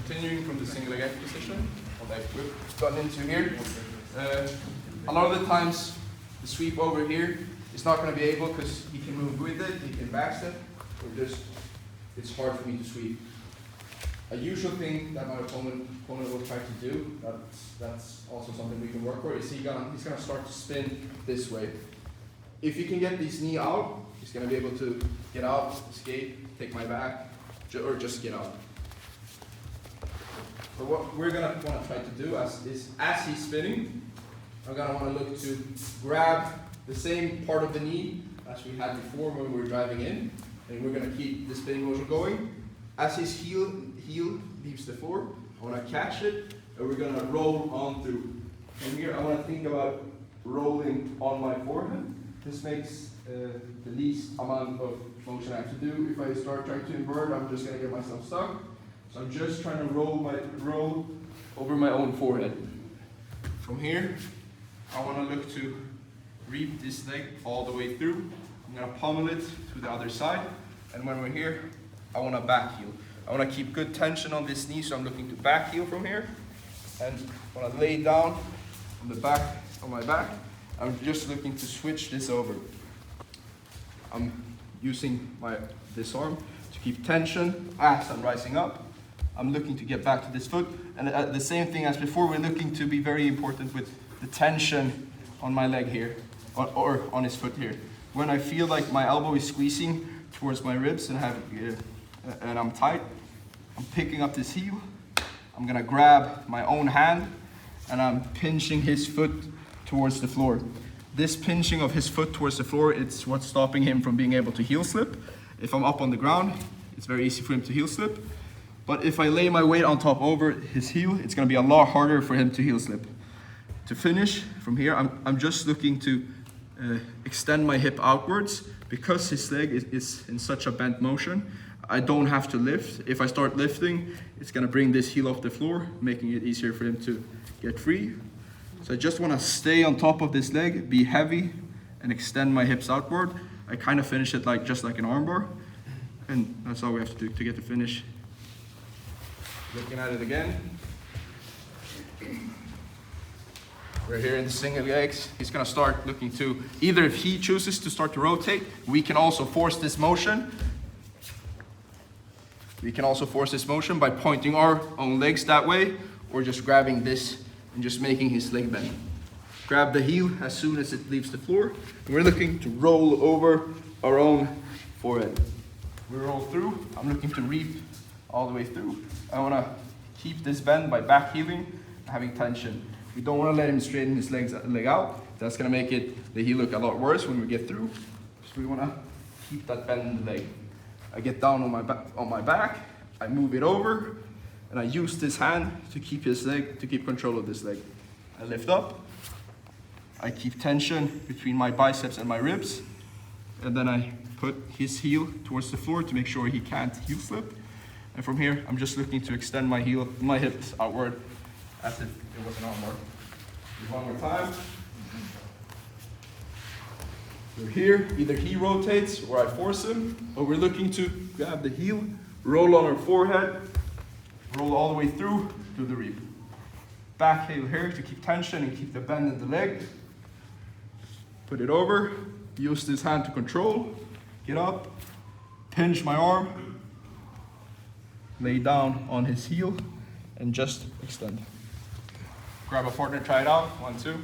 continuing from the single leg X position, what I've gotten into here. A lot of the times, the sweep over here is not going to be able because he can move with it, he can backstep, or just it's hard for me to sweep. A usual thing that my opponent will try to do, that's also something we can work for, is he's gonna start to spin this way. If he can get this knee out, he's gonna be able to get out, escape, take my back, or just get out. So what we're gonna wanna try to do is as he's spinning, I'm gonna wanna look to grab the same part of the knee as we had before when we were driving in, and we're gonna keep the spinning motion going. As his heel leaves the floor, I want to catch it, and we're going to roll on through. From here, I want to think about rolling on my forehead. This makes the least amount of motion I have to do. If I start trying to invert, I'm just going to get myself stuck. So I'm just trying to roll over my own forehead. From here, I want to look to reap this leg all the way through. I'm going to pummel it to the other side, and when we're here, I want to back heel. I want to keep good tension on this knee, so I'm looking to back heel from here. And when I lay down on the back of my back, I'm just looking to switch this over. I'm using this arm to keep tension as I'm rising up. I'm looking to get back to this foot. And the same thing as before, we're looking to be very important with the tension on my leg here, or on his foot here. When I feel like my elbow is squeezing towards my ribs and I'm tight, I'm picking up this heel, I'm gonna grab my own hand and I'm pinching his foot towards the floor. This pinching of his foot towards the floor, it's what's stopping him from being able to heel slip. If I'm up on the ground, it's very easy for him to heel slip. But if I lay my weight on top over his heel, it's gonna be a lot harder for him to heel slip. To finish from here, I'm just looking to extend my hip outwards. Because his leg is in such a bent motion, I don't have to lift. If I start lifting, it's gonna bring this heel off the floor, making it easier for him to get free. So I just wanna stay on top of this leg, be heavy, and extend my hips outward. I kind of finish it just like an armbar, and that's all we have to do to get the finish. Looking at it again. We're here in the single legs. He's gonna start looking to, either if he chooses to start to rotate, we can also force this motion. We can also force this motion by pointing our own legs that way, or just grabbing this and just making his leg bend. Grab the heel as soon as it leaves the floor. And we're looking to roll over our own forehead. We roll through. I'm looking to reap all the way through. I wanna keep this bend by back heeling, having tension. We don't want to let him straighten his leg out. That's going to make the heel look a lot worse when we get through. So we want to keep that bend in the leg. I get down on my back, I move it over, and I use this hand to keep control of this leg. I lift up, I keep tension between my biceps and my ribs, and then I put his heel towards the floor to make sure he can't heel slip. And from here, I'm just looking to extend my hips outward, as if it was an armbar. One more time. We're here, either he rotates or I force him, but we're looking to grab the heel, roll on our forehead, roll all the way through to the reap. Back heel here to keep tension and keep the bend in the leg. Put it over, use this hand to control, get up, pinch my arm, lay down on his heel, and just extend. Grab a partner, try it out. 1, 2.